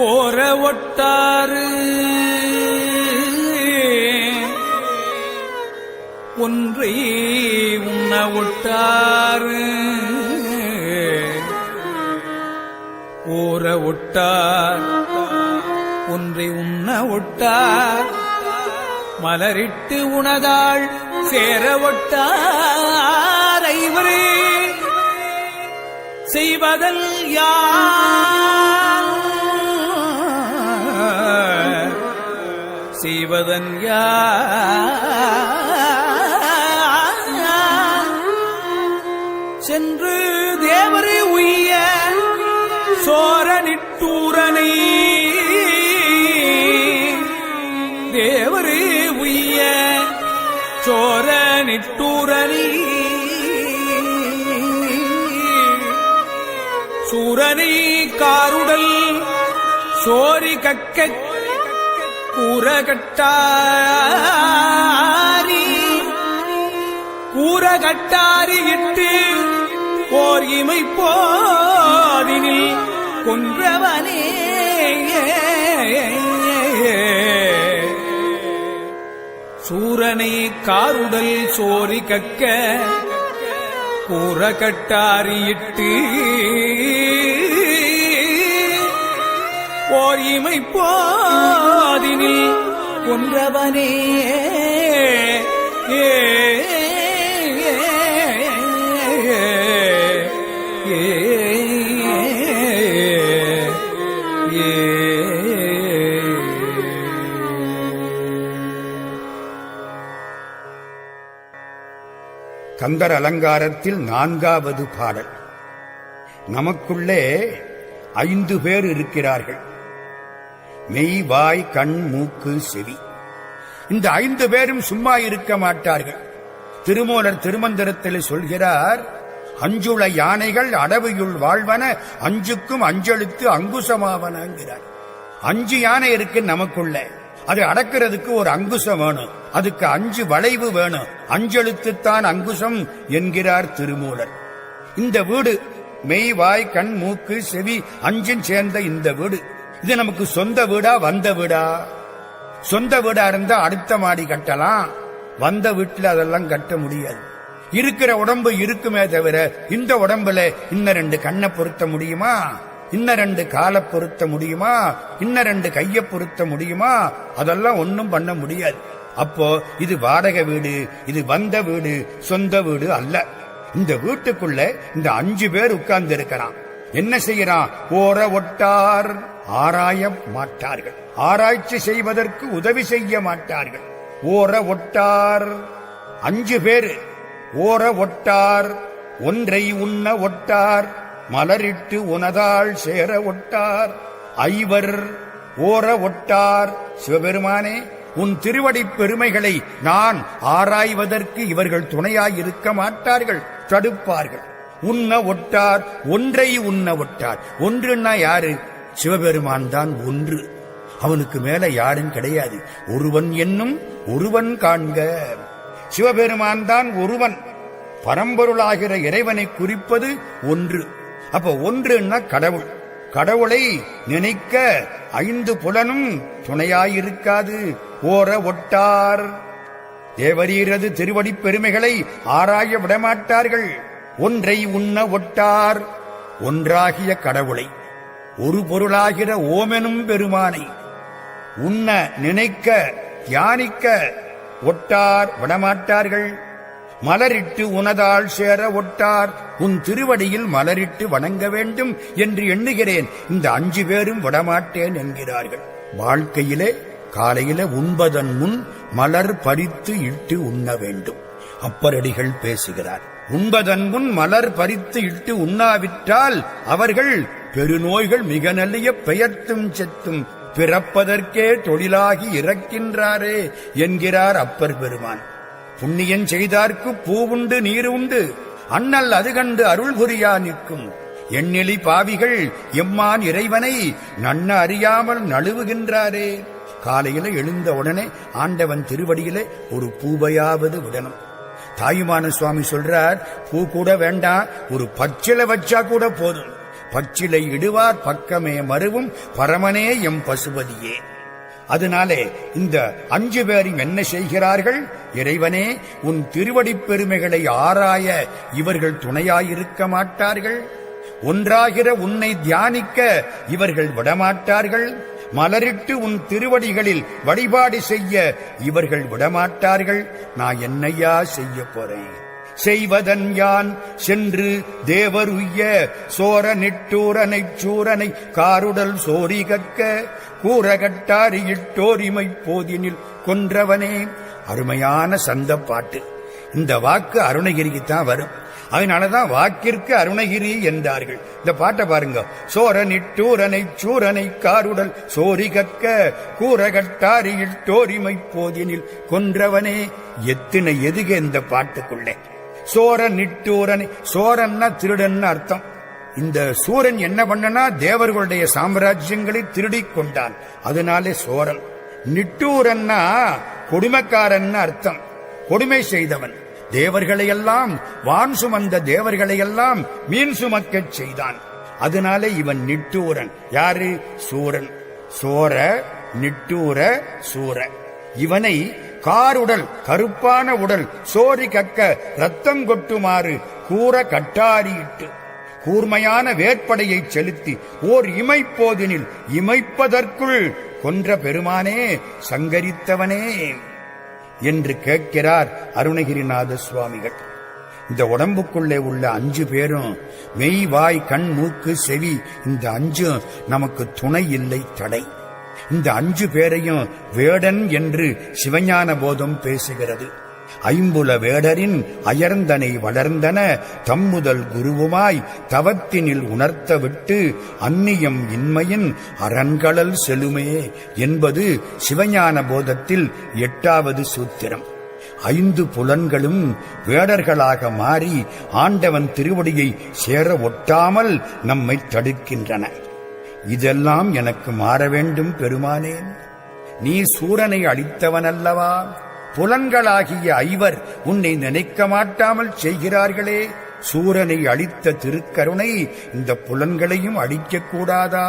ஓர ஒட்டாறு ஒன்றை உண்ண ஒட்டாறு ஓர ஒட்டார் ஒன்றை உண்ண ஒட்டார் மலரிட்டு உணதாள் சேர ஒட்டார் ஐவரே செய்வதல் யார் செய்வதன் யார் சென்று தேவரே உய்ய சோர நிட்டூரனை தேவரே உய்ய சோர நிட்டூரனை சூரனை காருடல் சோரி கக்க கூறகட்டாரி இட்டு ஓர் இமை போதினில் கொன்றவனே சூரனை காருடல் சோரி கக்க கூறகட்டாரி இட்டு ஓர் இமை போதினில் கொன்றவனே கந்தர் அலங்காரத்தில் 4வது பாடல். நமக்குள்ளே 5 பேர் இருக்கிறார்கள். மெய், வாய், கண், மூக்கு, செவி. இந்த 5 பேரும் சும்மா இருக்க மாட்டார்கள். திருமூலர் திருமந்திரத்தில் சொல்கிறார், அஞ்சுள யானைகள் அடவியுள் வாழ்வன அஞ்சுக்கும் அஞ்செழுத்து அங்குசமாவனங்கிறார். 5 யானை இருக்கு நமக்குள்ள. அது அடக்கிறதுக்கு ஒரு அங்குசம் வேணும். அதுக்கு 5 வளைவு வேணும். அஞ்செழுத்துத்தான் அங்குசம் என்கிறார் திருமூலர். இந்த வீடு மெய், வாய், கண், மூக்கு, செவி 5 சேர்ந்த இந்த வீடு, இது நமக்கு சொந்த வீடா வந்த வீடா? சொந்த வீடா இருந்தா அடுத்த மாடி கட்டலாம். வந்த வீட்டுல அதெல்லாம் கட்ட முடியாது. இருக்கிற உடம்பு இருக்குமே தவிர இந்த உடம்புல இன்னும் 2 கண்ணை பொருத்த முடியுமா? இன்னும் 2 காலை பொருத்த முடியுமா? இன்னும் 2 கையை பொருத்த முடியுமா? அதெல்லாம் ஒன்னும் பண்ண முடியாது. அப்போ இது வாடகை வீடு, இது வந்த வீடு, சொந்த வீடு அல்ல. இந்த வீட்டுக்குள்ள இந்த 5 பேர் உட்கார்ந்து இருக்கிறான். என்ன செய்யறான்? ஓர ஒட்டார் ஆராய மாட்டார்கள். ஆராய்ச்சி செய்வதற்கு உதவி செய்ய மாட்டார்கள். ஓர ஒட்டார் 5 பேர். ஓர ஒட்டார் ஒன்றை உண்ண ஒட்டார் மலரிட்டு உனதாள் சேர ஒட்டார் ஐவர். ஓர ஒட்டார் சிவபெருமானே, உன் திருவடி பெருமைகளை நான் ஆராய்வதற்கு இவர்கள் துணையாயிருக்க மாட்டார்கள், தடுப்பார்கள். உண்ண ஒட்டார் ஒன்றை உண்ண ஒட்டார். ஒன்றுன்னா யாரு? சிவபெருமான் தான் ஒன்று. அவனுக்கு மேல யாரும் கிடையாது. ஒருவன் என்னும் ஒருவன் காண்க. சிவபெருமான் தான் ஒருவன். பரம்பொருளாகிற இறைவனை குறிப்பது ஒன்று. அப்ப ஒன்றுன்னா கடவுள். கடவுளை நினைக்க 5 புலனும் துணையாயிருக்காது. ஓர ஒட்டார் தேவரீரது திருவடி பெருமைகளை ஆராய விடமாட்டார்கள். ஒன்றை உண்ண ஒட்டார் ஒன்றாகிய கடவுளை, ஒரு பொருளாகிற ஓமெனும் பெருமானை உண்ண நினைக்க தியானிக்க ஒட்டார் விடமாட்டார்கள். மலரிட்டு உனதாள் சேர ஒட்டார், உன் திருவடியில் மலரிட்டு வணங்க வேண்டும் என்று எண்ணுகிறேன். இந்த 5 பேரும் விடமாட்டேன் என்கிறார்கள். வாழ்க்கையிலே காலையில உண்பதன் முன் மலர் பறித்து இட்டு உண்ண வேண்டும். அப்பரடிகள் பேசுகிறார். உண்பதன் முன் மலர் பறித்து இட்டு உண்ணாவிட்டால் அவர்கள் பெருநோய்கள் மிக நல்ல பெயர்த்தும் செத்தும் பிறப்பதற்கே தொழிலாகி இறக்கின்றாரே என்கிறார் அப்பர் பெருமான். புண்ணியன் செய்தார்க்கு பூவுண்டு நீர் உண்டு, அண்ணல் அது கண்டு அருள் புரியா நிற்கும். எண்ணெளி பாவிகள் எம்மான் இறைவனை நன்ன அறியாமல் நழுவுகின்றாரே. காலையில எழுந்த உடனே ஆண்டவன் திருவடியிலே ஒரு பூவையாவது விடணும். தாயுமான சுவாமி சொல்றார், பூ கூட வேண்டாம், ஒரு பச்சிலை வச்சா கூட போதும். பச்சிலை இடுவார் பக்கமே மருவும் பரமனே எம் பசுபதியே. அதனாலே இந்த 5 பேரும் என்ன செய்கிறார்கள்? இறைவனே, உன் திருவடிப் பெருமைகளை ஆராய இவர்கள் துணையாயிருக்க மாட்டார்கள். ஒன்றாகிற உன்னை தியானிக்க இவர்கள் விடமாட்டார்கள். மலரிட்டு உன் திருவடிகளில் வழிபாடு செய்ய இவர்கள் விடமாட்டார்கள். நான் என்னையா செய்ய போறேன்? செய்வதன் யான் சென்று தேவர் உய்ய சோர நிட்டூரனைச் சூரனை காருடல் சோரி கற்க கூறகட்டாரியிட்டோரிமை போதினில் கொன்றவனே. அருமையான சந்த பாட்டு. இந்த வாக்கு அருணகிரிக்குத்தான் வரும். அதனாலதான் வாக்கிற்கு அருணகிரி என்றார்கள். இந்த பாட்டை பாருங்க. சோர நிட்டூரனை சூரனை காருடல் சோரி கற்க கூறகட்டாரியிட்டோரிமை போதினில் கொன்றவனே. எத்தனை எதுக இந்த பாட்டுக்குள்ளே. சோர நிட்டூரனை, சோரன்னா திருடன்னு அர்த்தம். இந்த சூரன் என்ன பண்ணனா தேவர்களுடைய சாம்ராஜ்யங்களை திருடிக் கொண்டான். அதனாலே சோரன். நிட்டூரன்னா கொடுமைக்காரன் அர்த்தம். கொடுமை செய்தவன். தேவர்களையெல்லாம், வான் சுமந்த தேவர்களையெல்லாம் மீன் சுமக்கச் செய்தான். அதனாலே இவன் நிட்டூரன். யாரு? சூரன். சோர நிட்டூர சூர. இவனை காருடல், கருப்பான உடல், சோரி கக்க ரத்தம் கொட்டுமாறு கூற கட்டாரியிட்டு கூர்மையான வேற்படையை செலுத்தி ஓர் இமைப்போதினில் இமைப்பதற்குள் கொன்ற பெருமானே, சங்கரித்தவனே என்று கேட்கிறார் அருணகிரிநாத சுவாமிகள். இந்த உடம்புக்குள்ளே உள்ள 5 பேரும் மெய், வாய், கண், மூக்கு, செவி, இந்த 5 நமக்கு துணை இல்லை, தடை. இந்த 5 பேரையும் வேடன் என்று சிவஞான போதம் பேசுகிறது. ஐம்புல வேடரின் அயர்ந்தனை வளர்ந்தன தம்முதல் குருவுமாய் தவத்தினில் உணர்த்த விட்டு அந்நியம் இன்மையின் அரண்களல் செலுமே என்பது சிவஞான போதத்தில் 8வது சூத்திரம். 5 புலன்களும் வேடர்களாக மாறி ஆண்டவன் திருவடியை சேர ஒட்டாமல் நம்மை தடுக்கின்றன. இதெல்லாம் எனக்கு மாற வேண்டும் பெருமானே. நீ சூரனை அழித்தவனல்லவா? புலன்களாகிய 5 உன்னை நினைக்க மாட்டாமல் செய்கிறார்களே. சூரனை அழித்த திருக்கருணை இந்த புலன்களையும் அழிக்க கூடாதா?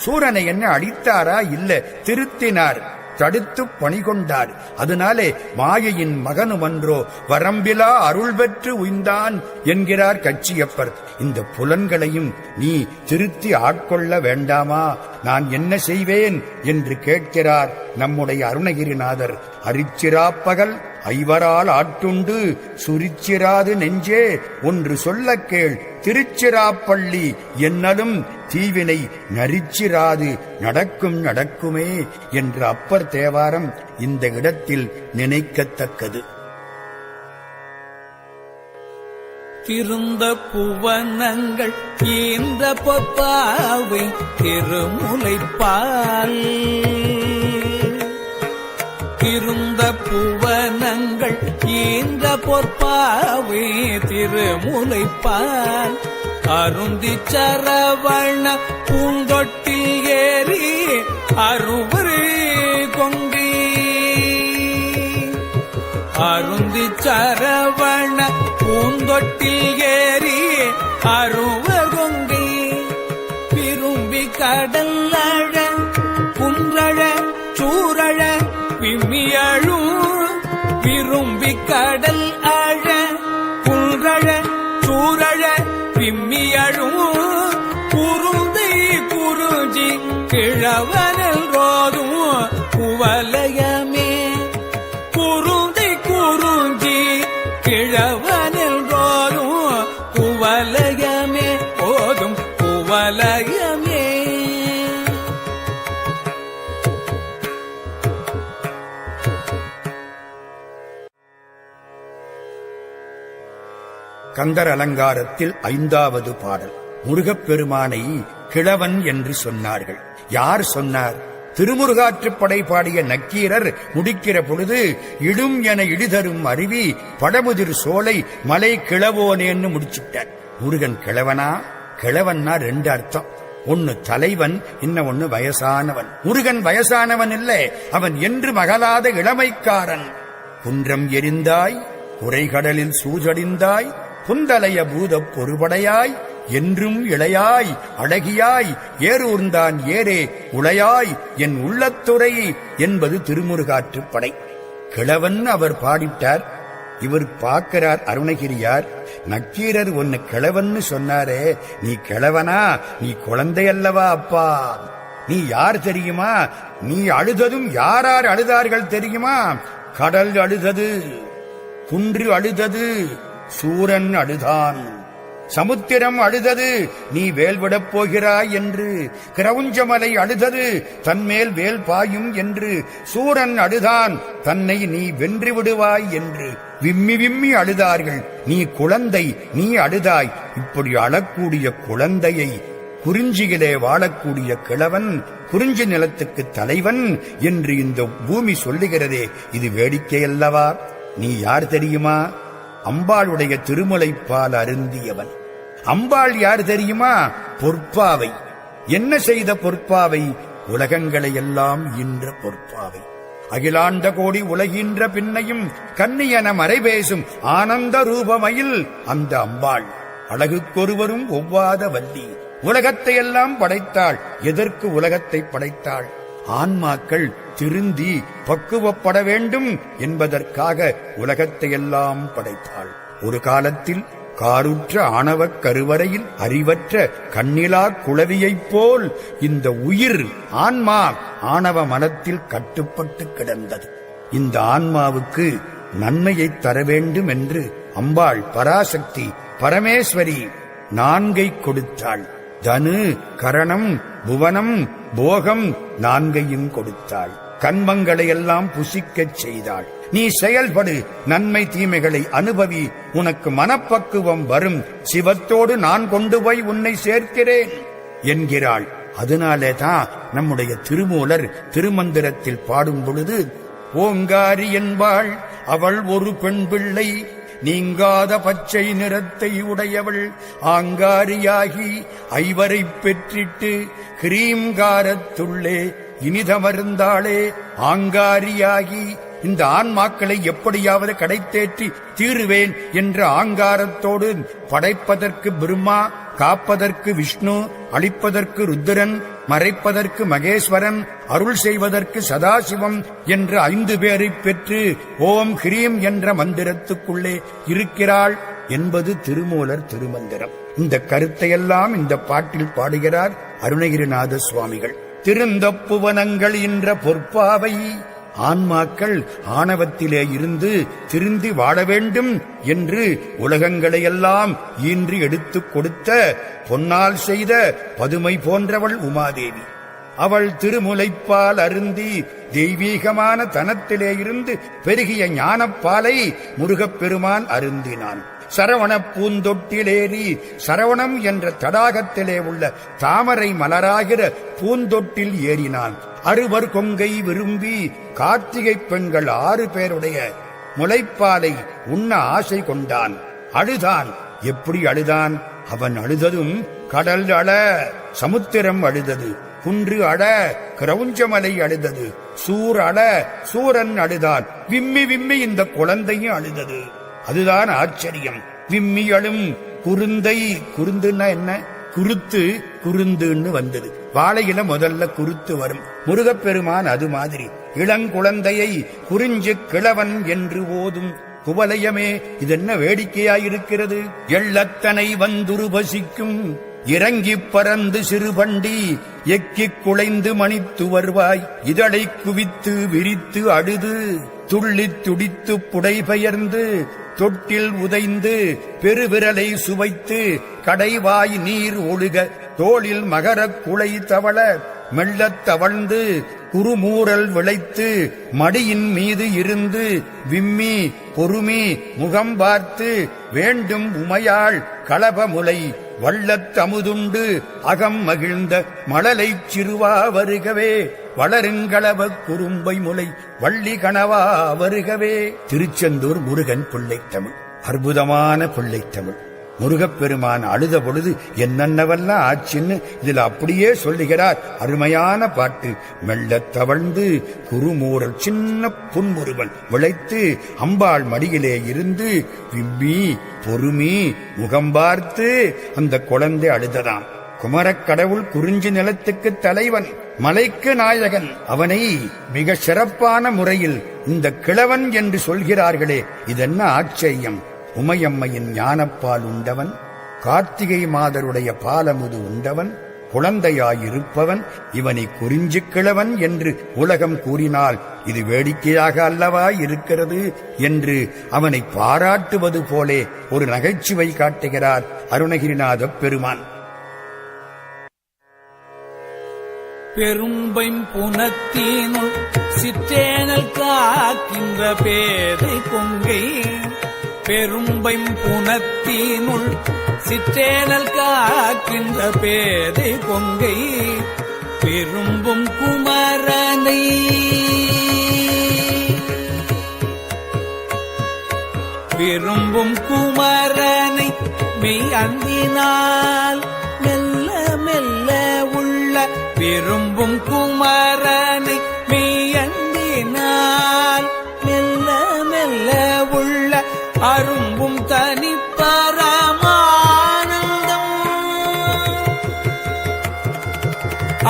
சூரனை என்ன அழித்தாரா? இல்ல, திருத்தினார், தடுத்து பணிகொண்டார். அதனாலே மாயையின் மகனுமன்றோ வரம்பிலா அருள் பெற்று உய்ந்தான் என்கிறார் கச்சியப்பர். இந்த புலன்களையும் நீ திருத்தி ஆட்கொள்ள வேண்டாமா? நான் என்ன செய்வேன் என்று கேட்கிறார் நம்முடைய அருணகிரிநாதர். அரிச்சிராப்பகல் ஐவரால் ஆட்டுண்டு சுரிச்சிராது நெஞ்சே ஒன்று சொல்ல கேள் திருச்சிராப்பள்ளி என்னலும் தீவினை நரிச்சிராது நடக்கும் நடக்குமே என்ற அப்பர் தேவாரம் இந்த இடத்தில் நினைக்கத்தக்கது. திருந்த புவனங்கள் ஈந்த பொற்பாவை திருமுலைப்பால். திருந்த புவனங்கள் ஈந்த பொற்பாவை திருமுலைப்பால். அருந்தி சரவண பூந்தொட்டில் ஏறி அருவரு கொங்கி. அருந்தி சரவண பூந்தொட்டில் ஏறி அருவர் கொங்கி. விரும்பி கடல் அழ குன்றழ சூரழ விம்மியழும். விரும்பி கடல் அழ குன்றழ சூரழ விம்மியழும். குருந்தை குருஜி கிழவனல் ரோதும் குவலயமே. குருந்தை குருஞ்சி கிழவனில் ரோதும் குவலயமே. போதும் குவலயமே. கந்தர் அலங்காரத்தில் 5வது பாடல். முருகப்பெருமானை கிழவன் என்று சொன்னார்கள். யார் சொன்னார்? திருமுருகாற்றுப்படை பாடிய நக்கீரர் முடிக்கிற பொழுது இடும் என இடிதரும் அருவி படமுதிர் சோலை மலை கிழவோனேன்னு முடிச்சுட்டார். முருகன் கிழவனா? கிழவன்னா 2 அர்த்தம். ஒன்னு தலைவன், இன்னொன்னு வயசானவன். முருகன் வயசானவன் இல்லை, அவன் என்று மகளாத இளமைக்காரன். குன்றம் எரிந்தாய், குறைகடலில் சூஜடிந்தாய், புந்தலைய பூதப் பொறுபடையாய், என்றும் இளையாய் அழகியாய் ஏரூர்ந்தான் ஏரே உளையாய் என் உள்ளத்துறை என்பது திருமுருகாற்றுப்படை. கிழவன் அவர் பாடிட்டார். இவர் பார்க்கிறார் அருணகிரியார். நக்கீரர் ஒன்னு கிழவன்னு சொன்னாரே, நீ கிழவனா? நீ குழந்தை அல்லவா அப்பா? நீ யார் தெரியுமா? நீ அழுததும் யாரார் அழுதார்கள் தெரியுமா? கடல் அழுதது, குன்று அழுதது, சூரன் அழுதான், சமுத்திரம் அழுதது நீ வேல் விடப் போகிறாய் என்று, கிரவுஞ்சமலை அழுதது தன்மேல் வேல் பாயும் என்று, சூரன் அழுதான் தன்னை நீ வென்று விடுவாய் என்று விம்மி விம்மி அழுதார்கள். நீ குழந்தை, நீ அழுதாய். இப்படி அழக்கூடிய குழந்தையை குறிஞ்சியிலே வாழக்கூடிய கிழவன், குறிஞ்சி நிலத்துக்கு தலைவன் என்று இந்த பூமி சொல்லுகிறதே, இது வேடிக்கை அல்லவா? நீ யார் தெரியுமா? அம்பாளுடைய திருமுலைப்பால் அருந்தியவன். அம்பாள் யார் தெரியுமா? பொற்பாவை. என்ன செய்த பொற்பாவை? உலகங்களை எல்லாம் ஈன்ற பொற்பாவை. அகிலாண்ட கோடி உலகின்ற பின்னையும் கன்னியன மறைபேசும் ஆனந்த ரூபமயில் அந்த அம்பாள். அழகுக்கொருவரும் ஒவ்வாத வள்ளி. உலகத்தை எல்லாம் படைத்தாள். எதற்கு உலகத்தை படைத்தாள்? ஆன்மாக்கள் திருந்தி பக்குவப்பட வேண்டும் என்பதற்காக உலகத்தை எல்லாம் படைத்தாள். ஒரு காலத்தில் காருற்ற ஆணவக் கருவறையில் அறிவற்ற கண்ணிலா குளவியைப் போல் இந்த உயிர் ஆன்மா ஆணவ மனத்தில் கட்டுப்பட்டு கிடந்தது. இந்த ஆன்மாவுக்கு நன்மையை தர வேண்டும் என்று அம்பாள் பராசக்தி பரமேஸ்வரி 4 கொடுத்தாள். தனு, கரணம், புவனம், போகம் 4 கொடுத்தாள். கண்மங்களை எல்லாம் புசிக்கச் செய்தாள். நீ செயல்படு, நன்மை தீமைகளை அனுபவி, உனக்கு மனப்பக்குவம் வரும், சிவத்தோடு நான் கொண்டு போய் உன்னை சேர்க்கிறேன் என்கிறாள். அதனாலே தான் நம்முடைய திருமூலர் திருமந்திரத்தில் பாடும் பொழுது, ஓங்காரி என்பாள் அவள் ஒரு பெண் பிள்ளை, நீங்காத பச்சை நிறத்தை உடையவள், ஆங்காரியாகி ஐவரை பெற்றிட்டு கிரீம்காரத்துள்ளே இனிதமர்ந்தாளே. ஆங்காரியாகி இந்த ஆன்மாக்களை எப்படியாவது கடைத்தேற்றி தீருவேன் என்ற ஆங்காரத்தோடு படைப்பதற்கு பிரம்மா, காப்பதற்கு விஷ்ணு, அழிப்பதற்கு ருத்திரன், மறைப்பதற்கு மகேஸ்வரன், அருள் செய்வதற்கு சதாசிவம் என்ற 5 பேரை பெற்று ஓம் ஹ்ரீம் என்ற மந்திரத்துக்குள்ளே இருக்கிறாள் என்பது திருமூலர் திருமந்திரம். இந்த கருத்தையெல்லாம் இந்த பாட்டில் பாடுகிறார் அருணகிரிநாத சுவாமிகள். திருந்தப்புவனங்கள் என்ற பொற்பாவை ஆன்மாக்கள் ஆணவத்திலே இருந்து திருந்தி வாழ வேண்டும் என்று உலகங்களையெல்லாம் ஈன்று எடுத்துக் கொடுத்த பொன்னால் செய்த பதுமை போன்றவள் உமாதேவி. அவள் திருமுலைப்பால் அருந்தி தெய்வீகமான தனத்திலே இருந்து பெருகிய ஞானப்பாலை முருகப்பெருமான் அருந்தினான். சரவண பூந்தொட்டிலேறி சரவணம் என்ற தடாகத்திலே உள்ள தாமரை மலராகிற பூந்தொட்டில் ஏறினான். 6 கொங்கை விரும்பி கார்த்திகை பெண்கள் 6 பேருடைய முலைப்பாலை உண்ண ஆசை கொண்டான். அழுதான். எப்படி அழுதான்? அவன் அழுததும் கடல் அழ, சமுத்திரம் அழுதது, குன்று அழ, கிரவுஞ்சமலை அழுதது, சூர் அழ, சூரன் அழுதான். விம்மி விம்மி இந்த குழந்தையும் அழுதது. அதுதான் ஆச்சரியம். விம்மி அழும் குருந்தை. குருந்துன்னா என்ன? குருத்து குருந்துன்னு வந்தது. வாழையில முதல்ல குருத்து வரும். முருகப்பெருமான் அது மாதிரி இளங்குழந்தையை குறிஞ்சு கிழவன் என்று ஓதும் குவலயமே. இதென்ன வேடிக்கையாயிருக்கிறது? எள்ளத்தனை வந்துருபசிக்கும் இறங்கிப் பறந்து சிறுபண்டி எக்கிக் குலைந்து மணித்து வருவாய், இதழை குவித்து விரித்து அழுது துள்ளித் துடித்து புடைபெயர்ந்து தொட்டில் உதைந்து பெருவிரலை சுவைத்து கடைவாய் நீர் ஒழுக தோளில் மகரக் குலை தவள மெல்லத் தவழ்ந்து குறுமூறல் விளைத்து மடியின் மீது இருந்து விம்மி பொறுமி முகம் பார்த்து வேண்டும் உமையாள் களபமுலை வள்ளத் அமுதுண்டு அகம் மகிழ்ந்த மழலைச் சிறுவா வருகவே வளருங்களவ குறும்பை முலை வள்ளி கணவா வருகவே. திருச்செந்தூர் முருகன் பிள்ளைத்தமிழ், அற்புதமான பிள்ளைத்தமிழ். முருகப்பெருமான் அழுத பொழுது என்னென்னவெல்லாம் ஆச்சுன்னு இதுல அப்படியே சொல்லுகிறார். அருமையான பாட்டு. மெல்லத் தவழ்ந்து குறுமூரல் சின்ன புன்முறுவல் விளைத்து அம்பாள் மடியிலே இருந்து விம்மி பொறுமி முகம் பார்த்து அந்த குழந்தை அழுததாம். குமரக்கடவுள் குறிஞ்சி நிலத்துக்கு தலைவன், மலைக்கு நாயகன். அவனை மிக சிறப்பான முறையில் இந்த கிழவன் என்று சொல்கிறார்களே, இதென்ன ஆச்சரியம்! உமையம்மையின் ஞானப்பால் உண்டவன், கார்த்திகை மாதருடைய பாலமுது உண்டவன், குழந்தையாயிருப்பவன், இவனை குறிஞ்சி கிழவன் என்று உலகம் கூறினால் இது வேடிக்கையாக அல்லவா இருக்கிறது என்று அவனை பாராட்டுவது போலே ஒரு நகைச்சுவை காட்டுகிறார் அருணகிரிநாத பெருமான். பெரும்பைம் புனத்தினுள் சிற்றேனல் காக்கின்ற பேதை கொங்கை, பெரும்பைம் புனத்தினுள் சிற்றேனல் காக்கின்ற பேதை கொங்கை, பெரும்பும் குமரனை விரும்பும் குமரனை மெய் அந்தினால் மெல்ல மெல்ல உள்ள விரும்பும் குமரனை மெய்யண்டினால் மெல்ல மெல்ல உள்ள அரும்பும் தனிப்பரமானந்தம்,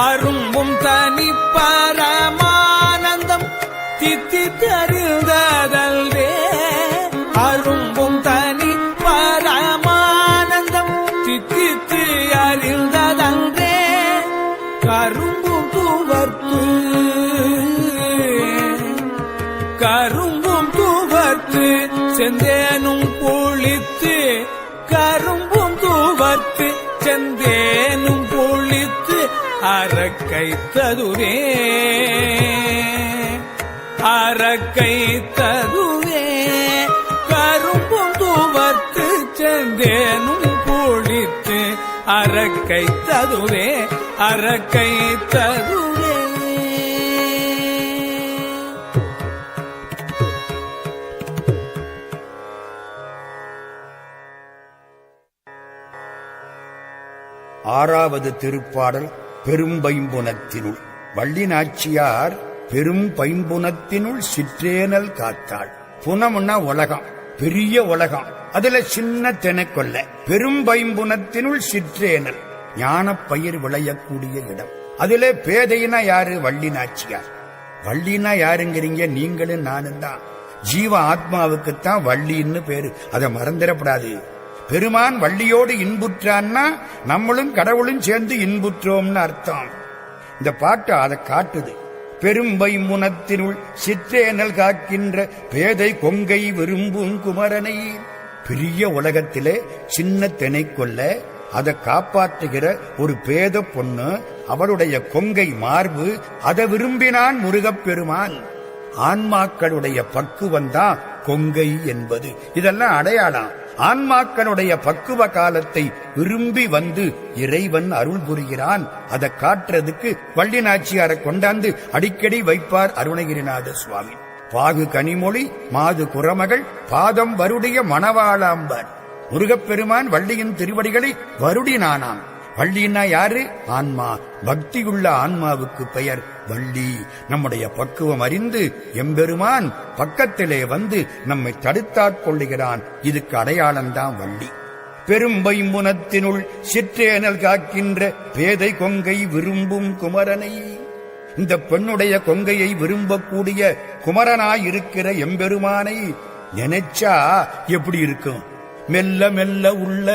அரும்பும் தனிப்பரமானந்தம் தித்தித்தறிந்ததல்வே, அரும்பும் தனிப்பரமானந்தம் தித்தித்து அறிந்ததன்றே, கரும்பும் துவர்த்து கரும்பும் துவர்த்து செந்தேனும் புளித்து, கரும்பும் துவர்த்து செந்தேனும் புளித்து அரக்கைத்ததுவே, அரக்கைத்ததுவே, கரும்பும் துவர்த்து செந்தேனும் புளித்து அரக்கைத்ததுவே, அரக்கைத்ததுவே. ஆறாவது திருப்பாடல். பெரும்பைம்புனத்தினுள். வள்ளி நாச்சியார் பெரும் பைம்புனத்தினுள் சிற்றேனல் காத்தாள். புனம்னா உலகம், பெரிய உலகம், அதுல சின்ன தெனக்கொல்ல. பெரும் பைம்புனத்தினுள் சிற்றேனல், ஞான பயிர் விளையக்கூடிய இடம். அதுல பேதைனா யாரு? வள்ளி நாச்சியார். வள்ளினா யாருங்கிறீங்க? நீங்களும் நானும் தான். ஜீவ ஆத்மாவுக்குத்தான் வள்ளின்னு பேரு, அதை மறந்துடப்படாது. பெருமான் வள்ளியோடு இன்புற்றான்னா நம்மளும் கடவுளும் சேர்ந்து இன்புற்றோம்னு அர்த்தம். இந்த பாட்டு அதை காட்டுது. பெரும்பைம்புனத்தினுள் சிற்றேனல் காக்கின்ற பேதை கொங்கை விரும்பும் குமரனை. பெரிய உலகத்திலே சின்ன திணை கொல்ல அதை காப்பாற்றுகிற ஒரு பேத பொண்ணு, அவளுடைய கொங்கை மார்பு, அதை விரும்பினான் முருகப்பெருமான். ஆன்மாக்களுடைய பக்குவந்தான் கொங்கை என்பது. இதெல்லாம் அடையாளம். ஆன்மாக்களுடைய பக்குவ காலத்தை விரும்பி வந்து இறைவன் அருள் புரிகிறான். அதை காட்டுறதுக்கு வள்ளி நாச்சியாரை கொண்டாந்து அடிக்கடி வைப்பார் அருணகிரிநாத சுவாமி. பாகு கனிமொழி மாது குரமகள் பாதம் வருடைய மணவாளாம்பார். முருகப்பெருமான் வள்ளியின் திருவடிகளை வருடினானாம். வள்ளின்னா யாரு? ஆன்மா. பக்தியுள்ள ஆன்மாவுக்கு பெயர் வள்ளி. நம்முடைய பக்குவம் அறிந்து எம்பெருமான் பக்கத்திலே வந்து நம்மை தடுத்தாற் கொள்ளுகிறான். இதுக்கு அடையாளம்தான் வள்ளி. பெரும்பைம்புனத்தினுள் சிற்றேனல் காக்கின்ற பேதை கொங்கை விரும்பும் குமரனை. இந்த பெண்ணுடைய கொங்கையை விரும்பக்கூடிய குமரனாயிருக்கிற எம்பெருமானை நினைச்சா எப்படி இருக்கும்? மெல்ல மெல்ல உள்ள.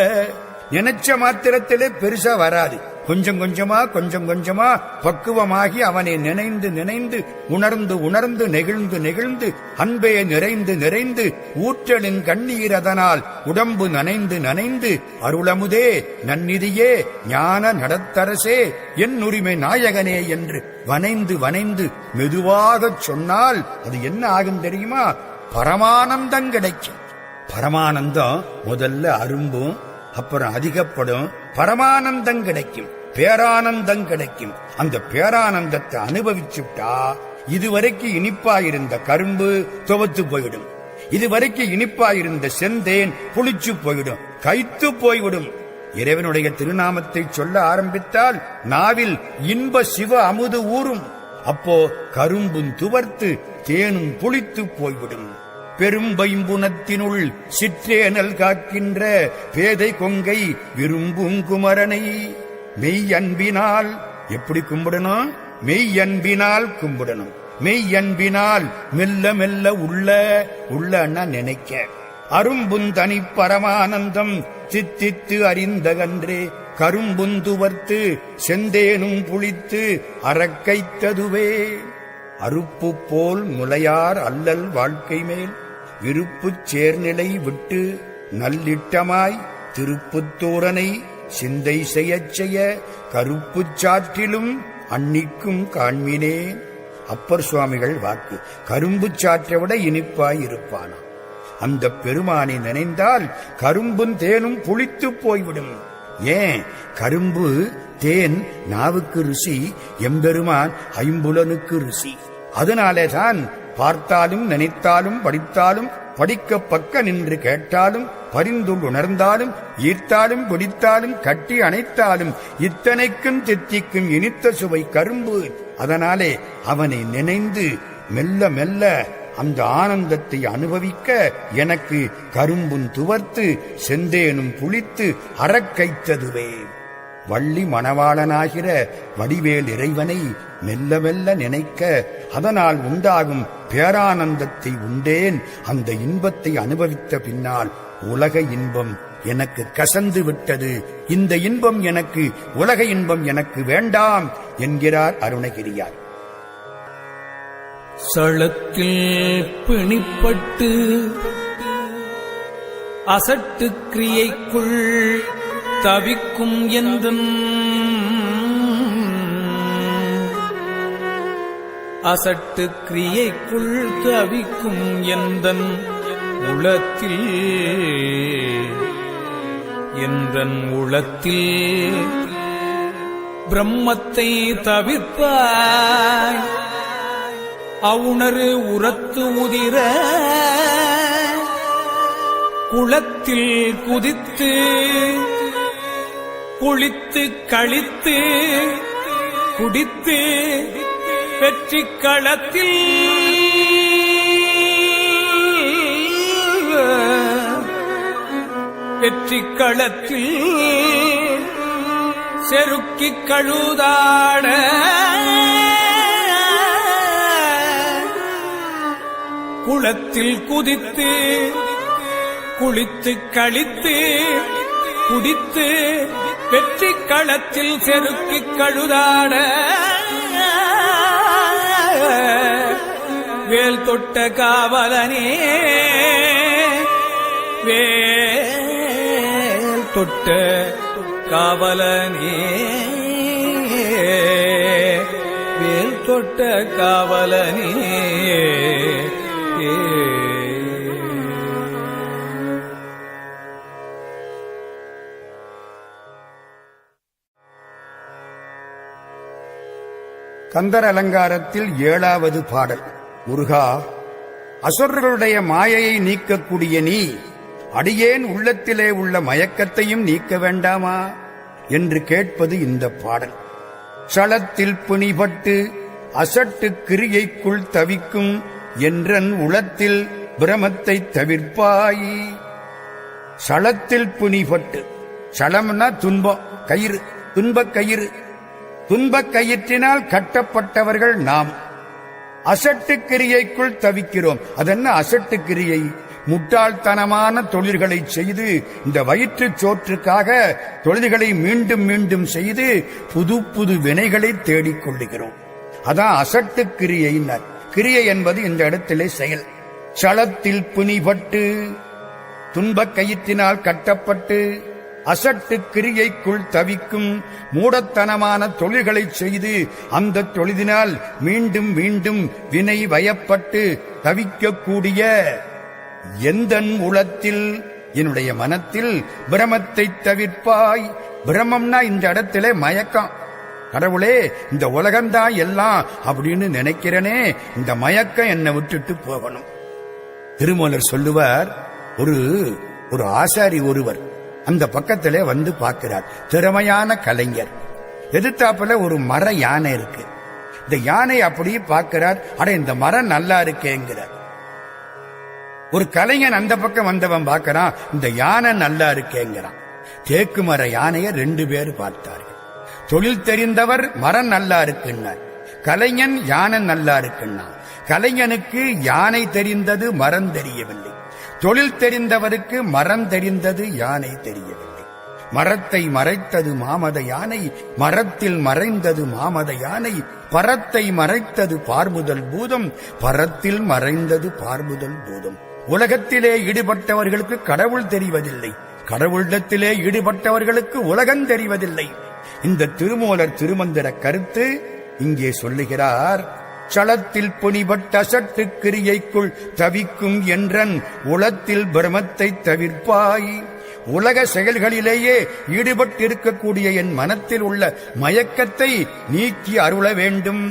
நினைச்ச மாத்திரத்திலே பெருசா வராது. கொஞ்சம் கொஞ்சமா பக்குவமாகி அவனை நினைந்து நினைந்து உணர்ந்து உணர்ந்து நெகிழ்ந்து நெகிழ்ந்து அன்பே நிறைந்து நிறைந்து ஊற்றலின் கண்ணீர் அதனால் உடம்பு நனைந்து நனைந்து அருளமுதே நன்னிதியே ஞான நடத்தரசே என் உரிமை நாயகனே என்று வனைந்து வனைந்து மெதுவாகச் சொன்னால் அது என்ன ஆகும் தெரியுமா? பரமானந்தம் கிடைக்கும். பரமானந்தம் முதல்ல அரும்பும், அப்புறம் அதிகப்படும். பரமானந்தம் கிடைக்கும், பேரானந்தம் கிடைக்கும். அந்த பேரானந்தத்தை அனுபவிச்சுட்டா இதுவரைக்கும் இனிப்பா இருந்த கரும்பு துவத்து போயிடும். இதுவரைக்கும் இனிப்பாயிருந்த செந்தேன் புளிச்சு போய்விடும், கைத்து போய்விடும். இறைவனுடைய திருநாமத்தை சொல்ல ஆரம்பித்தால் நாவில் இன்ப சிவ அமுது ஊறும். அப்போ கரும்பும் துவர்த்து தேனும் புளித்து போய்விடும். பெரும்பைம்புணத்தினுள் சிற்றேனல் காக்கின்ற பேதை கொங்கை விரும்பும் குமரனை மெய் அன்பினால் எப்படி கும்பிடணும்? மெய் அன்பினால் கும்பிடணும். மெய் அன்பினால் மெல்ல மெல்ல உள்ளன்னா நினைக்க. அரும்புந்தனி பரமானந்தம் சித்தித்து அறிந்தகன்றே கரும்புந்துவர்த்து செந்தேனும் புளித்து அறக்கைத்ததுவே. அறுப்பு போல் முளையார் அல்லல் வாழ்க்கை மேல் விருப்புச் சேர்நிலை விட்டு நல்லிட்டமாய் திருப்புத்தூரனை சிந்தை செய்யச் செய்ய கருப்புச் சாற்றிலும் அன்னிக்கும் காண்மினே. அப்பர் சுவாமிகள் வாக்கு. கரும்புச் சாற்றை விட இனிப்பாய் இருப்பானா. அந்த பெருமானை நினைந்தால் கரும்பும் தேனும் புளித்து போய்விடும். ஏன்? கரும்பு தேன் நாவுக்கு ருசி, எம்பெருமான் ஐம்புலனுக்கு ருசி. அதனாலேதான் பார்த்தாலும் நினைத்தாலும் படித்தாலும் படிக்க பக்க நின்று கேட்டாலும் பரிந்துள் உணர்ந்தாலும் ஈர்த்தாலும் பிடித்தாலும் கட்டி அணைத்தாலும் இத்தனைக்கும் தித்திக்கும் இனித்த சுவை கரும்பு. அதனாலே அவனை நினைந்து மெல்ல மெல்ல அந்த ஆனந்தத்தை அனுபவிக்க எனக்கு கரும்பும் துவர்த்து செந்தேனும் புளித்து அறக்கைத்ததுவே. வள்ளி மணவாளனாகிற வடிவேல் இறைவனை மெல்ல மெல்ல நினைக்க அதனால் உண்டாகும் பேரானந்தத்தை உண்டேன். அந்த இன்பத்தை அனுபவித்த பின்னால் உலக இன்பம் எனக்கு கசந்து விட்டது. இந்த இன்பம் எனக்கு, உலக இன்பம் எனக்கு வேண்டாம் என்கிறார் அருணகிரியார். சளத்தில் பிணிப்பட்டு அசட்டு கிரியைக்குள் தவிக்கும் எந்தன் அசட்டு கிரியைக்குள் தவிக்கும் எந்தன் உளத்தில் பிரம்மத்தை தவிர்ப்பாய் அவுணரு உரத்து உதிர குளத்தில் குதித்து குளித்து கழித்து குடித்து வெற்றி களத்தில் செருக்கி கழுதாட குளத்தில் குதித்து குளித்து கழித்து குடித்து வெற்றி களத்தில் செருக்கி கழுதாட வேல் தொட்ட காவலனே வேல் தொட்ட காவலனே வேல் தொட்ட காவலனே. கந்தர் அலங்காரத்தில் 7வது பாடல். முருகா, அசுரர்களுடைய மாயையை நீக்கக்கூடிய நீ அடியேன் உள்ளத்திலே உள்ள மயக்கத்தையும் நீக்க வேண்டாமா என்று கேட்பது இந்த பாடல். சளத்தில் பிணிபட்டு அசட்டு கிரியைக்குள் தவிக்கும் என்றன் உளத்தில் பிரமத்தை தவிர்ப்பாய். சளத்தில் பிணிபட்டு, சளம்னா துன்பம், கயிறு, துன்பக் கயிறு. துன்பக் கயிற்றினால் கட்டப்பட்டவர்கள் நாம். அசட்டு கிரியைக்குள் தவிக்கிறோம். அதென்ன அசட்டு கிரியை? முட்டாள்தனமான தொழில்களை செய்து இந்த வயிற்றுச் சோற்றுக்காக தொழில்களை மீண்டும் மீண்டும் செய்து புது புது வினைகளை தேடிக்கொள்ளுகிறோம். அதான் அசட்டு கிரியையினர். கிரியை என்பது இந்த இடத்திலே செயல். சளத்தில் பிணிபட்டு, துன்பக் கயிற்றினால் கட்டப்பட்டு அசட்டு கிரியைக்குள் தவிக்கும் மூடத்தனமான தொழில்களை செய்து அந்த தொழிலினால் மீண்டும் மீண்டும் வினை வயப்பட்டு தவிக்கக்கூடிய எந்தன் உளத்தில், என்னுடைய மனத்தில் பிரமத்தை தவிர்ப்பாய். பிரமம்னா இந்த இடத்திலே மயக்கம். கடவுளே, இந்த உலகம்தான் எல்லாம் அப்படின்னு நினைக்கிறனே, இந்த மயக்கம் என்னை விட்டுட்டு போகணும். திருமூலர் சொல்லுவார், ஒரு ஆசாரி ஒருவர் அந்த பக்கத்திலே வந்து பார்க்கிறார். திறமையான கலைஞர். எதிர்த்தாப்புல ஒரு மர யானை இருக்கு. இந்த யானை அப்படியே பார்க்கிறார். அட, இந்த மரம் நல்லா இருக்கேங்கிறார். ஒரு கலைஞன் அந்த பக்கம் வந்தவன் பார்க்கிறான், இந்த யானை நல்லா இருக்கேங்கிறான். தேக்கு மர யானைய 2 பேர் பார்த்தார்கள். தொழில் தெரிந்தவர் மரம் நல்லா இருக்குன்னார், கலைஞன் யானை நல்லா இருக்குன்னா. கலைஞனுக்கு யானை தெரிந்தது, மரம் தெரியவில்லை. தொழில் தெரிந்தவருக்கு மரம் தெரிந்தது, யானை தெரியவில்லை. மரத்தை மறைத்தது மாமத யானை, மரத்தில் மறைந்தது மாமத யானை. பரத்தை மறைத்தது பார்முதல் பூதம், பரத்தில் மறைந்தது பார்முதல் பூதம். உலகத்திலே ஈடுபட்டவர்களுக்கு கடவுள் தெரிவதில்லை, கடவுளிடத்திலே ஈடுபட்டவர்களுக்கு உலகம் தெரிவதில்லை. இந்த திருமூலர் திருமந்திர கருத்து இங்கே சொல்லுகிறார். சளத்தில் புனிபட்ட அசட்டு கிரியைக்குள் தவிக்கும் என்றன் உளத்தில் பிரமத்தை தவிர்ப்பாய். உலக செயல்களிலேயே ஈடுபட்டிருக்கக்கூடிய என் மனத்தில் உள்ள மயக்கத்தை நீக்கி அருள வேண்டும்.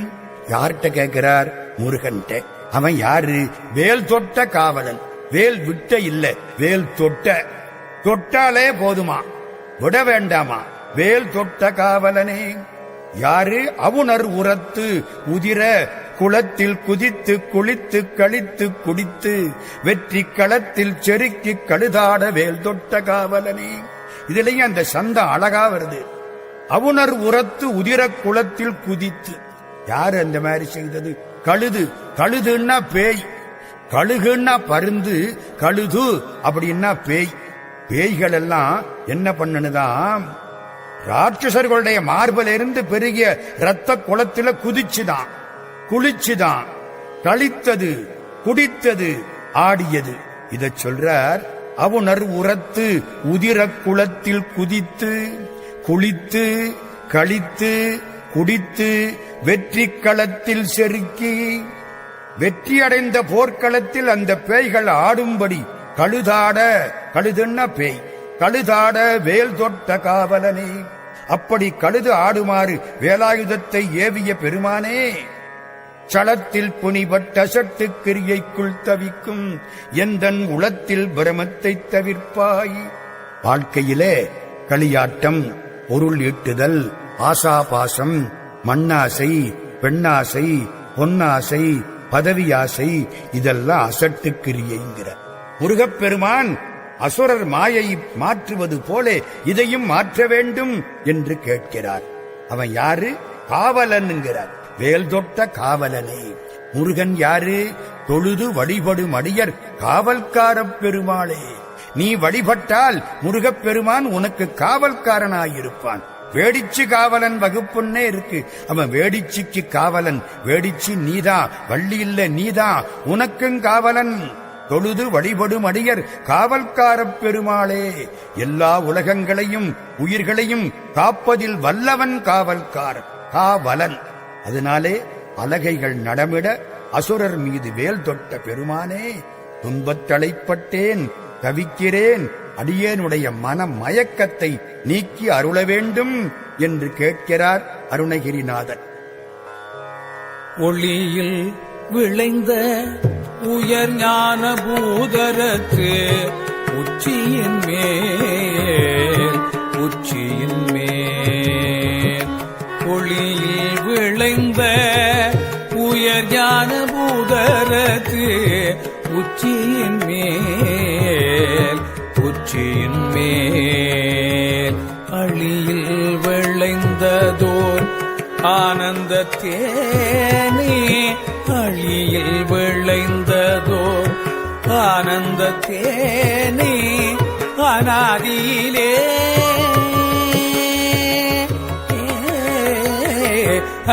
யார்கிட்ட கேட்கிறார்? முருகன்ட்ட. அவன் யாரு? வேல் தொட்ட காவலன். வேல் விட்ட இல்ல, வேல் தொட்ட. தொட்டாலே போதுமா, விட வேண்டாமா? வேல் தொட்ட காவலனே. யாரு? அவுணர் உரத்து உதிர குளத்தில் குதித்து குளித்து கழித்து குடித்து வெற்றி களத்தில் செருக்கி கழுதாட வேல் தொட்ட காவலனே. இதுலயும் அந்த சந்தம் அழகா வருது. அவுணர் உரத்து உதிர குளத்தில் குதித்து. யாரு அந்த மாதிரி செய்தது? கழுது. கழுதுன்னா பேய், கழுகுன்னா பருந்து, கழுது அப்படின்னா பேய். பேய்கள் எல்லாம் என்ன பண்ணுதான்? ராட்சசர்களுடைய மார்பிலிருந்து பெருகிய இரத்த குளத்தில குதிச்சுதான், குளிச்சுதான், கழித்தது, குடித்தது, ஆடியது. இதை சொல்றார். அவுணர் உரத்து உதிர குளத்தில் குதித்து குளித்து கழித்து குடித்து வெற்றி களத்தில் செருக்கி. வெற்றி அடைந்த போர்க்களத்தில் அந்த பேய்கள் ஆடும்படி கழுதாட. கழுதுன்னா பேய். கழுதாட வேல் தொட்ட காவலனே. அப்படி கழுது ஆடுமாறு வேலாயுதத்தை ஏவிய பெருமானே, சளத்தில் புனிபட்ட அசட்டு கிரியைக்குள் தவிக்கும் எந்தன் உளத்தில் பிரமத்தை தவிர்ப்பாய். வாழ்க்கையிலே களியாட்டம், பொருள் ஈட்டுதல், ஆசாபாசம், மண்ணாசை, பெண்ணாசை, பொன்னாசை, பதவியாசை, இதெல்லாம் அசட்டு கிரியைங்கிற. முருகப்பெருமான் அசுரர் மாயை மாற்றுவது போல இதையும் மாற்ற வேண்டும் என்று கேட்கிறார். அவன் யாரு? காவலன்கிறார். வேல் தொட்ட காவலனே. முருகன் யாரு? தொழுது வழிபடும் அடியர் காவல்கார பெருமாளே. நீ வழிபட்டால் முருகப்பெருமான் உனக்கு காவல்காரனாயிருப்பான். வேடிச்சு காவலன் வகுப்புன்னே இருக்கு. அவன் வேடிச்சுக்கு காவலன். வேடிச்சு நீதான், வள்ளி இல்ல நீதான், உனக்கும் காவலன். தொழுது வழிபடும் அடியர் காவல்கார பெருமாளே. எல்லா உலகங்களையும் உயிர்களையும் காப்பதில் வல்லவன் காவல்காரன், காவலன். அதனாலே அலகைகள் நடமிட அசுரர் மீது வேல் தொட்ட பெருமானே, துன்பத்தலைப்பட்டேன், தவிக்கிறேன், அடியேனுடைய மன மயக்கத்தை நீக்கி அருள வேண்டும் என்று கேட்கிறார் அருணகிரிநாதன். ஒளியில் விளைந்த உயர் ஞான பூதரத்து உச்சியின் மேல், உச்சியின் மேல். ஒளியில் விளைந்த உயர் ஞான பூதரத்து உச்சியின் மேல், உச்சியின் மேல். அழியில் விளைந்ததோர் ஆனந்த தேனே, அழியில் விளைந்ததோர் ஆனந்த தேனே. அநாதியிலே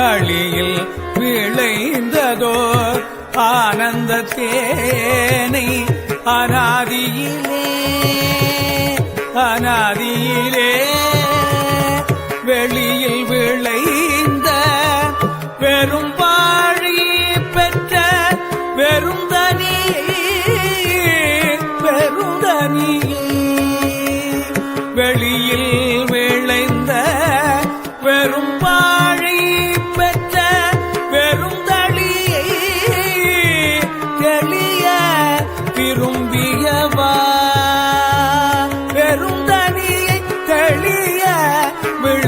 அழியில் விளைந்ததோர் ஆனந்த தேனை. அநாதியிலே அநாதியிலே வெளியில் விளைந்த வெறும் பாழி பெற்ற வெறுந்தனி, வெறுந்தனி. வெளியில் விளைந்த வெறும் பாழி பெற்ற வெறுந்தளியை தெளிய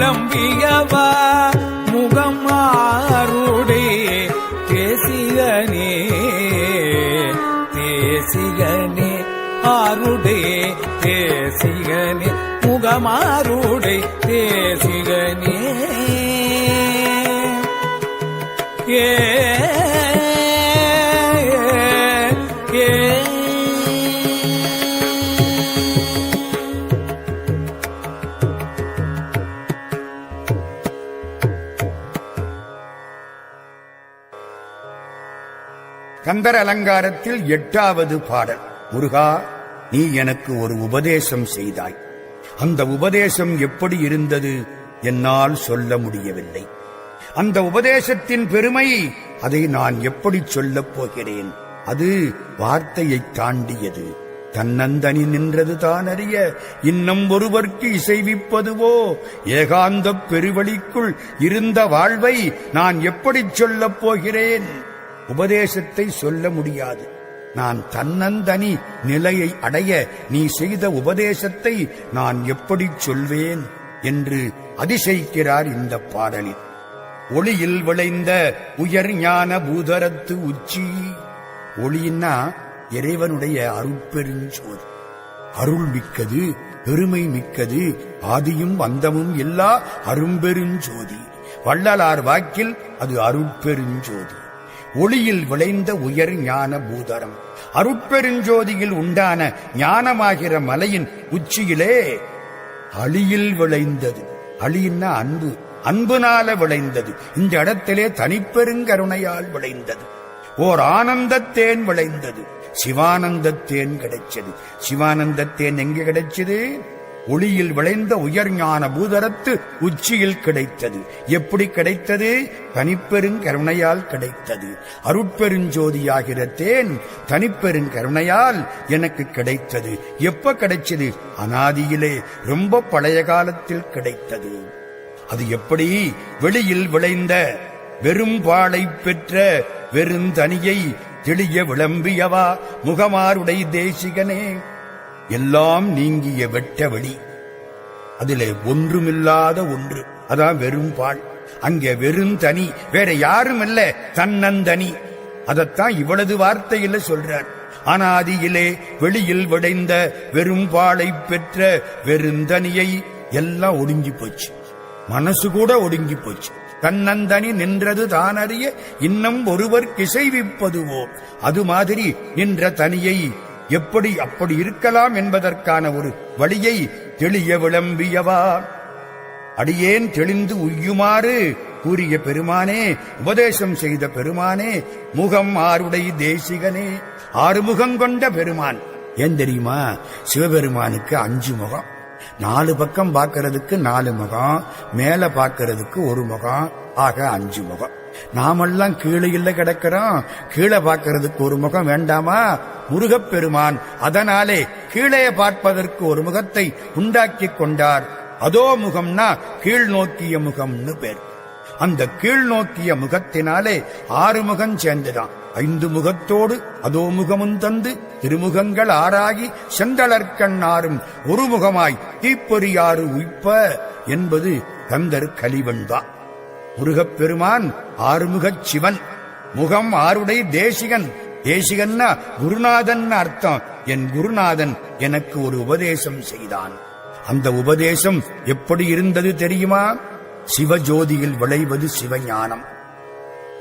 விளம்பியவா முகமாருடே தேசிகனே தேசிகனே ஆருடே தேசிகனே முகமாருடே தேசிகனே ஏ கந்தர் அலங்காரத்தில் 8வது பாடல். முருகா, நீ எனக்கு ஒரு உபதேசம் செய்தாய். அந்த உபதேசம் எப்படி இருந்தது என்னால் சொல்ல முடியவில்லை. அந்த உபதேசத்தின் பெருமை அதை நான் எப்படி சொல்லப் போகிறேன்? அது வார்த்தையை தாண்டியது. தன்னந்தனி நின்றது தான் அறிய இன்னும் ஒருவர்க்கு இசைவிப்பதுவோ ஏகாந்தப் பெருவழிக்குள் இருந்த வாழ்வை நான் எப்படி சொல்லப் போகிறேன்? உபதேசத்தை சொல்ல முடியாது. நான் தன்னந்தனி நிலையை அடைய நீ செய்த உபதேசத்தை நான் எப்படி சொல்வேன் என்று அதிசயிக்கிறார் இந்த பாடலில். ஒளியில் விளைந்த உயர் ஞான பூதரத்து உச்சி. ஒளியின்னா இறைவனுடைய அருட்பெருஞ்சோதி. அருள் மிக்கது, பெருமை மிக்கது, ஆதியும் அந்தமும் எல்லா அரும்பெருஞ்சோதி. வள்ளலார் வாக்கில் அது அருட்பெருஞ்சோதி. ஒளியில் விளைந்த உயர் ஞான பூதரம். அருட்பெருஞ்சோதியில் உண்டான ஞானமாகிற மலையின் உச்சியிலே அழியில் விளைந்தது. அழியின்னா அன்பு, அன்புனால விளைந்தது. இந்த இடத்திலே தனிப்பெருங்கருணையால் விளைந்தது. ஓர் ஆனந்தத்தேன் விளைந்தது. சிவானந்தத்தேன் கிடைச்சது. சிவானந்தத்தேன் எங்கே கிடைச்சது? ஒளியில் விளைந்த உயர் ஞான பூதரத்து உச்சியில் கிடைத்தது. எப்படி கிடைத்தது? தனிப்பெருங்கருணையால் கிடைத்தது. அருட்பெருஞ்சோதியாகிற தேன் தனிப்பெருங்கருணையால் எனக்கு கிடைத்தது. எப்ப கிடைச்சது? அனாதியிலே, ரொம்ப பழைய காலத்தில் கிடைத்தது. அது எப்படி? வெளியில் விளைந்த வெறும் பாலை பெற்ற வெறுந்தனியை தெளிய விளம்பியவா முகமாருடை தேசிகனே. எல்லாம் நீங்கிய வெட்ட வெளி, அதிலே ஒன்றுமில்லாத ஒன்று, அதான் வெறும் பால். அங்கே வெறும் தனி, வேற யாரும் இல்ல, தன்னந்தனி. அதத்தான் இவ்வளவு வார்த்தையில சொல்றார். அனாதியிலே வெளியில் விளைந்த வெறும் பாலை பெற்ற வெறுந்தனியை எல்லாம் ஒடுங்கி போச்சு. மனசு கூட ஒடுங்கி போச்சு. தன்னந்தனி நின்றது தான் அறிய இன்னும் ஒருவர் இசைவிப்பதுவோ. அது மாதிரி நின்ற தனியை எப்படி அப்படி இருக்கலாம் என்பதற்கான ஒரு வழியை தெளிய விளம்பியவா. அடியேன் தெளிந்து உய்யுமாறு கூறிய பெருமானே, உபதேசம் செய்த பெருமானே, முகம் ஆருடை தேசிகனே. 6 முகம் கொண்ட பெருமான். ஏன் தெரியுமா? சிவபெருமானுக்கு 5 முகம். 4 பக்கம் பார்க்கறதுக்கு 4 முகம், மேல பார்க்கறதுக்கு 1 முகம், ஆக 5 முகம். நாமெல்லாம் கீழே இல்ல கிடக்கிறோம், கீழே பார்க்கறதுக்கு 1 முகம் வேண்டாமா? முருகப்பெருமான் அதனாலே கீழே பார்ப்பதற்கு 1 முகத்தை உண்டாக்கி கொண்டார். அதோ முகம்னா கீழ் நோக்கிய முகம்னு பேர். அந்த கீழ் நோக்கிய முகத்தினாலே 6 முகம் சேர்ந்துதான். 5 முகத்தோடு அதோ முகமும் தந்து திருமுகங்கள் 6ஆகி செந்தளர்கண்ணாரும் 1 முகமாய் தீப்பொறியாறு உய்ப்ப என்பது கந்தர் கலிவன்பா. முருகப்பெருமான் 6 முகச் சிவன், முகம் 6உடை தேசிகன். தேசிகன்னா குருநாதன் அர்த்தம். என் குருநாதன் எனக்கு ஒரு உபதேசம் செய்தான். அந்த உபதேசம் எப்படி இருந்தது தெரியுமா? சிவஜோதியில் விளைவது சிவஞானம்.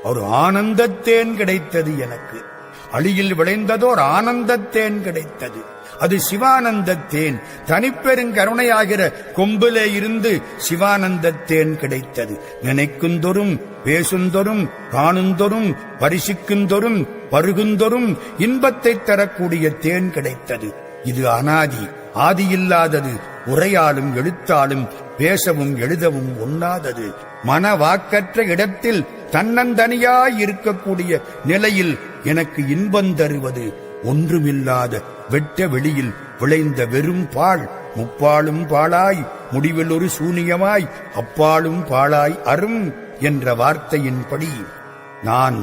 ஒரு ஆனந்தத்தேன் கிடைத்தது எனக்கு. அழியில் விளைந்ததோர் ஆனந்தத்தேன் கிடைத்தது. அது சிவானந்தத்தேன். தனிப்பெருங்கருணையாகிற கொம்பிலே இருந்து சிவானந்தத்தேன் கிடைத்தது. நினைக்குந்தொரும், பேசுந்தொரும், காணுந்தொரும், பரிசிக்குந்தொரும், பருகுந்தொரும் இன்பத்தை தரக்கூடிய தேன் கிடைத்தது. இது அனாதி, ஆதியில்லாதது. உரையாலும் எழுத்தாலும் பேசவும் எழுதவும் ஒண்ணாதது. மனவாக்கற்ற இடத்தில் தன்னந்தனியாய் இருக்கக்கூடிய நிலையில் எனக்கு இன்பம் தருவது ஒன்றுமில்லாத வெட்ட வெளியில் விளைந்த வெறும் பால். முப்பாலும் பாழாய் முடிவில் ஒரு சூனியமாய் அப்பாலும் பாழாய் அரும் என்ற வார்த்தையின்படி நான்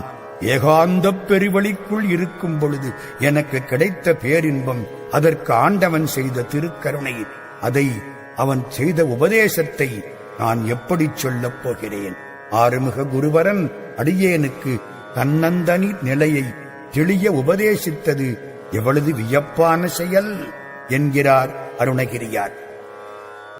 ஏகாந்தப் பெருவழிக்குள் இருக்கும் பொழுது எனக்கு கிடைத்த பேரின்பம், அதற்கு ஆண்டவன் செய்த திருக்கருணை, அதை அவன் செய்த உபதேசத்தை நான் எப்படி சொல்லப் போகிறேன்? ஆறுமுக குருவரன் அடியேனுக்கு தன்னந்தனி நிலையை தெளிய உபதேசித்தது எவ்வளவு வியப்பான செயல் என்கிறார் அருணகிரியார்.